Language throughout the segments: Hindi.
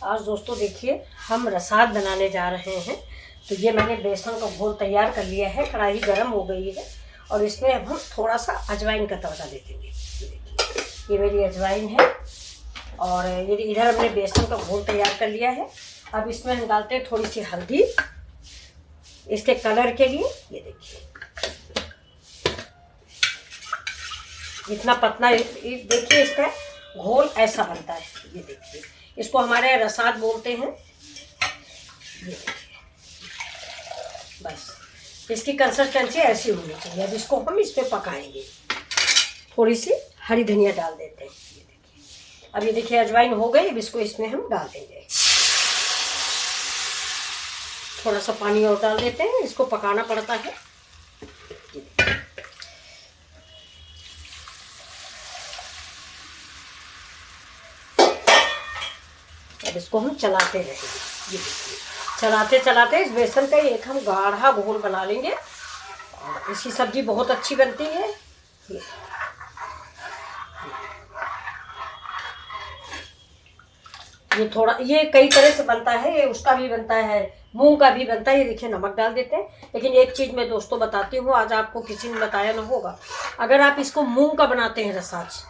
आज दोस्तों देखिए हम रसाद बनाने जा रहे हैं। तो ये मैंने बेसन का घोल तैयार कर लिया है, कढ़ाई गर्म हो गई है और इसमें अब हम थोड़ा सा अजवाइन का तड़का दे देंगे। ये देखिए, ये मेरी अजवाइन है और ये इधर हमने बेसन का घोल तैयार कर लिया है। अब इसमें हम डालते हैं थोड़ी सी हल्दी इसके कलर के लिए। ये देखिए जितना पतला देखिए इसका घोल ऐसा बनता है। ये देखिए इसको हमारे रसाद बोलते हैं। ये देखिए बस इसकी कंसिस्टेंसी ऐसी होनी चाहिए। अब इसको हम इस पे पकाएंगे। थोड़ी सी हरी धनिया डाल देते हैं। ये देखिए अब ये देखिए अजवाइन हो गई। अब इसको इसमें हम डाल देंगे। थोड़ा सा पानी और डाल देते हैं, इसको पकाना पड़ता है। अब इसको हम चलाते रहेंगे। ये देखिए चलाते चलाते इस बेसन का एक हम गाढ़ा घोल बना लेंगे और इसकी सब्जी बहुत अच्छी बनती है। ये थोड़ा ये कई तरह से बनता है। ये उसका भी बनता है, मूंग का भी बनता है। ये देखिए नमक डाल देते हैं। लेकिन एक चीज़ मैं दोस्तों बताती हूँ, आज आपको किसी ने बताया ना होगा। अगर आप इसको मूंग का बनाते हैं रसाज,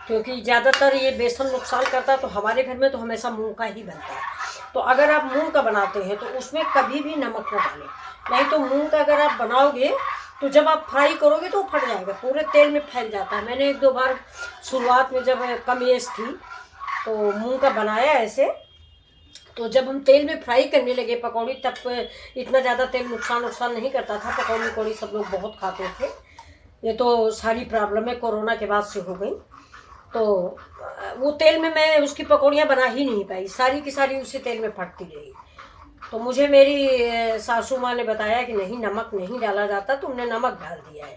क्योंकि ज़्यादातर ये बेसन नुकसान करता है, तो हमारे घर में तो हमेशा मूंग का ही बनता है। तो अगर आप मूंग का बनाते हैं तो उसमें कभी भी नमक न डालें। नहीं तो मूंग का अगर आप बनाओगे तो जब आप फ्राई करोगे तो वो फट जाएगा, पूरे तेल में फैल जाता है। मैंने एक दो बार शुरुआत में जब कम एज थी तो मूंग का बनाया ऐसे। तो जब हम तेल में फ्राई करने लगे पकौड़ी, तब इतना ज़्यादा तेल नुकसान नहीं करता था। पकौड़ी सब लोग बहुत खाते थे। ये तो सारी प्रॉब्लमें कोरोना के बाद से हो गई। तो वो तेल में मैं उसकी पकौड़ियाँ बना ही नहीं पाई, सारी की सारी उसी तेल में फटती रही। तो मुझे मेरी सासू माँ ने बताया कि नहीं, नमक नहीं डाला जाता, तुमने नमक डाल दिया है।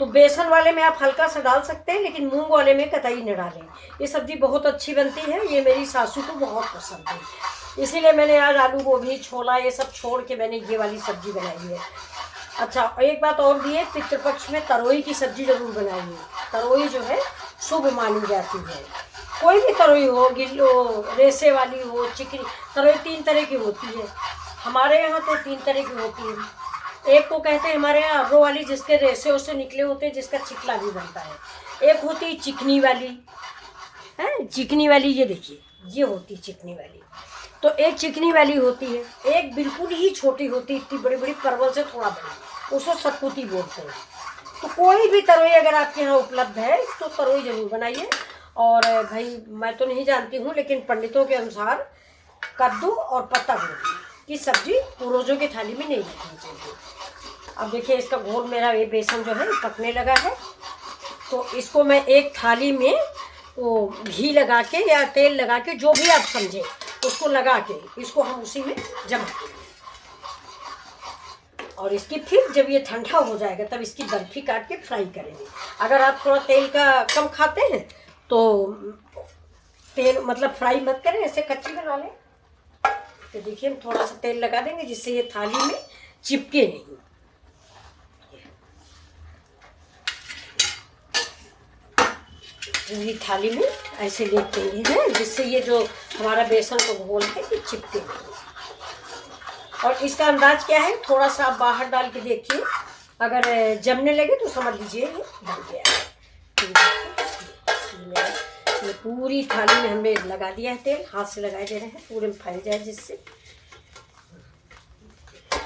तो बेसन वाले में आप हल्का सा डाल सकते हैं, लेकिन मूंग वाले में कतई न डालें। ये सब्ज़ी बहुत अच्छी बनती है। ये मेरी सासू को बहुत पसंद है, इसीलिए मैंने आज आलू गोभी छोला ये सब छोड़ के मैंने ये वाली सब्ज़ी बनाई है। अच्छा, एक बात और भी है, पितृपक्ष में तरोई की सब्ज़ी ज़रूर बनाइए। तरोई जो है शुभ मानी जाती है। कोई भी तरोई हो, गिल्लो रेसे वाली हो, चिकनी तरोई 3 तरह की होती है। हमारे यहाँ तो 3 तरह की होती है। एक को कहते हैं हमारे यहाँ अब्रो वाली, जिसके रेसे उससे निकले होते हैं, जिसका चिकला भी बनता है। एक होती है चिकनी वाली, है चिकनी वाली। ये देखिए ये होती चिकनी वाली। तो एक चिकनी वाली होती है, एक बिल्कुल ही छोटी होती है, इतनी बड़ी बड़ी परवल से थोड़ा बड़ी, उसको सतपुती बोलते हैं। तो कोई भी तरोई अगर आपके यहाँ उपलब्ध है तो तरोई ज़रूर बनाइए। और भाई मैं तो नहीं जानती हूँ, लेकिन पंडितों के अनुसार कद्दू और पत्ता गोभी की सब्ज़ी पूर्वजों की थाली में नहीं रखनी चाहिए। अब देखिए इसका घोल मेरा ये बेसन जो है पकने लगा है। तो इसको मैं एक थाली में वो घी लगा के या तेल लगा के, जो भी आप समझें, उसको लगा के इसको हम उसी में जमा दें। और इसकी फिर जब ये ठंडा हो जाएगा तब इसकी बर्फी काट के फ्राई करेंगे। अगर आप थोड़ा तेल का कम खाते हैं तो तेल मतलब फ्राई मत करें, ऐसे कच्ची बना लें। तो देखिए हम थोड़ा सा तेल लगा देंगे जिससे ये थाली में चिपके नहीं। पूरी थाली में ऐसे लेते हैं जिससे ये जो हमारा बेसन का घोल है ये चिपके नहीं। और इसका अंदाज क्या है, थोड़ा सा आप बाहर डाल के देखिए, अगर जमने लगे तो समझ लीजिए ये बन गया है। ये पूरी थाली में हमने लगा दिया है तेल, हाथ से लगाए दे रहे हैं पूरे में फैल जाए जिससे।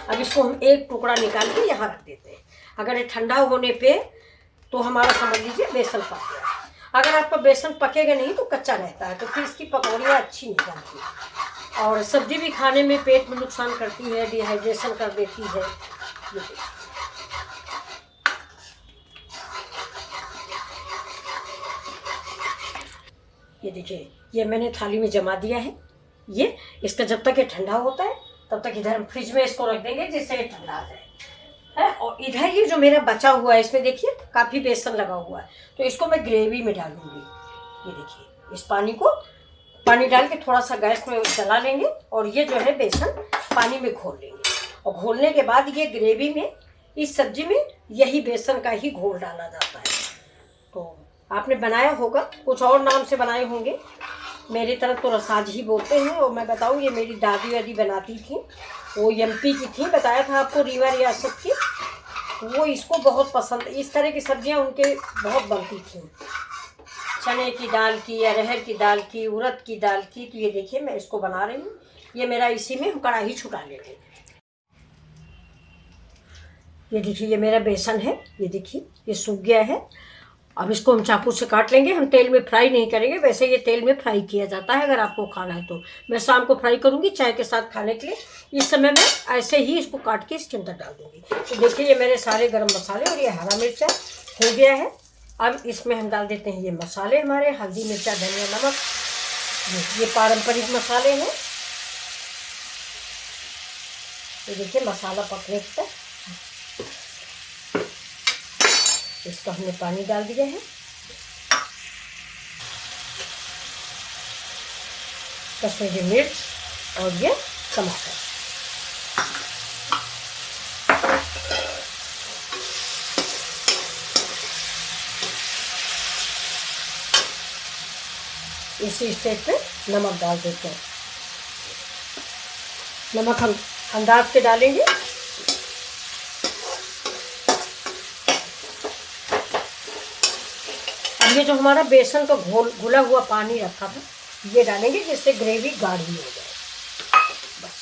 अब इसको हम एक टुकड़ा निकाल के यहाँ रख देते हैं। अगर ये ठंडा होने पे तो हमारा समझ लीजिए बेसन पक गया। अगर आपका बेसन पकेगा नहीं तो कच्चा रहता है, तो फिर इसकी पकौड़ियाँ अच्छी नहीं बनती। और सब्जी भी खाने में पेट में नुकसान करती है, डिहाइड्रेशन कर देती है। ये देखिए ये मैंने थाली में जमा दिया है। ये इसका जब तक ये ठंडा होता है तब तक इधर हम फ्रिज में इसको रख देंगे जिससे ये ठंडा आ जाए है। और इधर ये जो मेरा बचा हुआ है इसमें देखिए काफ़ी बेसन लगा हुआ है, तो इसको मैं ग्रेवी में डालूंगी। ये देखिए इस पानी डाल के थोड़ा सा गैस में जला लेंगे और ये जो है बेसन पानी में घोल लेंगे। और घोलने के बाद ये ग्रेवी में, इस सब्जी में यही बेसन का ही घोल डाला जाता है। तो आपने बनाया होगा, कुछ और नाम से बनाए होंगे, मेरी तरफ तो रसाज ही बोलते हैं। और मैं बताऊँ, ये मेरी दादी वादी बनाती थी, वो एमपी की थी, बताया था आपको, रीवा रियासत की। वो इसको बहुत पसंद, इस तरह की सब्जियां उनके बहुत बनती थी, चने की दाल की, अरहर की दाल की, उड़द की दाल की। तो ये देखिए मैं इसको बना रही हूँ। ये मेरा इसी में हम कढ़ाई छुटा लेंगे। ये देखिए ये मेरा बेसन है, ये देखिए ये सूख गया है। अब इसको हम चाकू से काट लेंगे। हम तेल में फ्राई नहीं करेंगे, वैसे ये तेल में फ्राई किया जाता है अगर आपको खाना है तो। मैं शाम को फ्राई करूँगी चाय के साथ खाने के लिए। इस समय मैं ऐसे ही इसको काट के इसके अंदर डाल दूँगी। तो देखिए ये मेरे सारे गरम मसाले और ये हरा मिर्चा हो गया है। अब इसमें हम डाल देते हैं ये मसाले हमारे, हल्दी, मिर्चा, धनिया, नमक। ये पारंपरिक मसाले हैं। ये देखिए मसाला पकने तक इसका हमने पानी डाल दिया है। कश्मीरी मिर्च और ये टमाटर। इसी स्टेज पे नमक डाल देते हैं। नमक हम अंदाज से डालेंगे। अब ये जो हमारा बेसन का घुला हुआ पानी रखा था ये डालेंगे, जिससे ग्रेवी गाढ़ी हो जाए। बस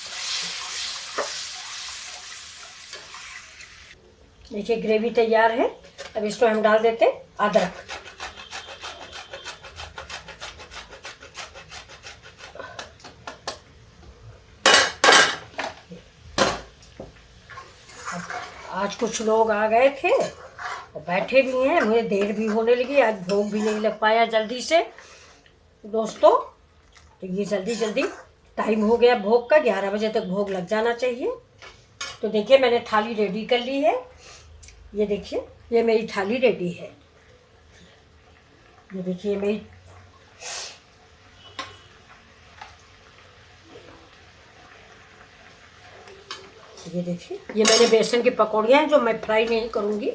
देखिए ग्रेवी तैयार है। अब इसको हम डाल देते हैं अदरक। आज कुछ लोग आ गए थे और बैठे भी हैं, मुझे देर भी होने लगी, आज भोग भी नहीं लग पाया जल्दी से दोस्तों। तो ये जल्दी टाइम हो गया भोग का, 11 बजे तक भोग लग जाना चाहिए। तो देखिए मैंने थाली रेडी कर ली है। ये देखिए ये मेरी थाली रेडी है। ये देखिए मेरी ये देखिए ये मैंने बेसन की पकौड़ियाँ हैं जो मैं फ्राई नहीं करूँगी।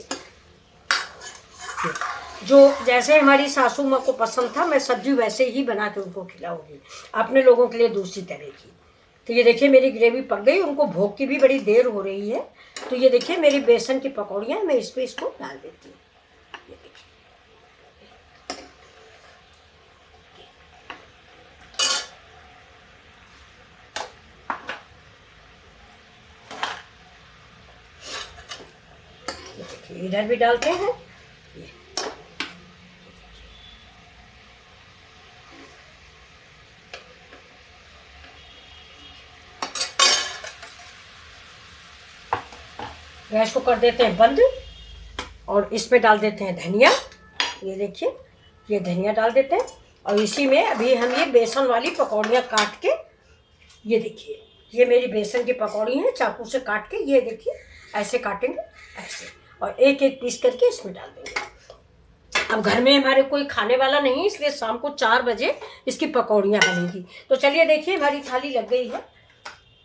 जो जैसे हमारी सासू माँ को पसंद था मैं सब्जी वैसे ही बना के उनको खिलाऊंगी, अपने लोगों के लिए दूसरी तरह की। तो ये देखिए मेरी ग्रेवी पक गई, उनको भोग की भी बड़ी देर हो रही है। तो ये देखिए मेरी बेसन की पकौड़ियाँ, मैं इस पर इसको डाल देती हूँ। ये देखिए इधर भी डालते हैं। गैस को कर देते हैं बंद और इस पे डाल देते हैं धनिया। ये देखिए ये धनिया डाल देते हैं और इसी में अभी हम ये बेसन वाली पकौड़ियाँ काट के, ये देखिए ये मेरी बेसन की पकौड़ी है, चाकू से काट के ये देखिए ऐसे काटेंगे ऐसे, और एक एक पीस करके इसमें डाल देंगे। अब घर में हमारे कोई खाने वाला नहीं, इसलिए शाम को 4 बजे इसकी पकौड़ियाँ बनेगी। तो चलिए देखिए हमारी थाली लग गई है।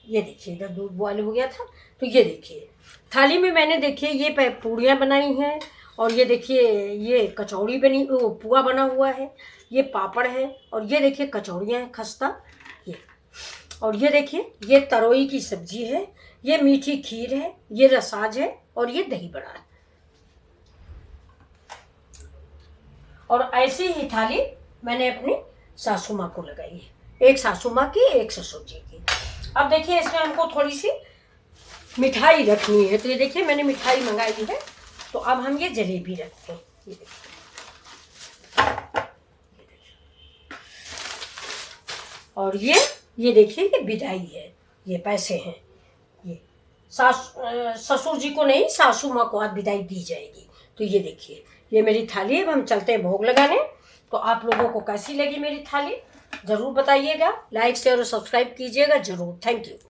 ये देखिए इधर दूध बॉयल हो गया था। तो ये देखिए थाली में मैंने देखिए ये पूड़ियाँ बनाई हैं, और ये देखिए ये कचौड़ी बनी, वो पुआ बना हुआ है, ये पापड़ है, और ये देखिए कचौड़ियाँ हैं खस्ता ये, और ये देखिए ये तरोई की सब्जी है, ये मीठी खीर है, ये रसाज है, और ये दही बड़ा है। और ऐसी ही थाली मैंने अपनी सासू माँ को लगाई है, एक सासू माँ की एक ससुर जी की। अब देखिए इसमें हमको थोड़ी सी मिठाई रखनी है। तो ये देखिए मैंने मिठाई मंगाई है। तो अब हम ये जलेबी रखते हैं। ये देखिए और ये देखिए ये विदाई है, ये पैसे हैं। ये ससुर जी को नहीं, सासू माँ को आज विदाई दी जाएगी। तो ये देखिए ये मेरी थाली है। अब हम चलते हैं भोग लगाने। तो आप लोगों को कैसी लगी मेरी थाली ज़रूर बताइएगा, लाइक शेयर और सब्सक्राइब कीजिएगा ज़रूर। Thank you.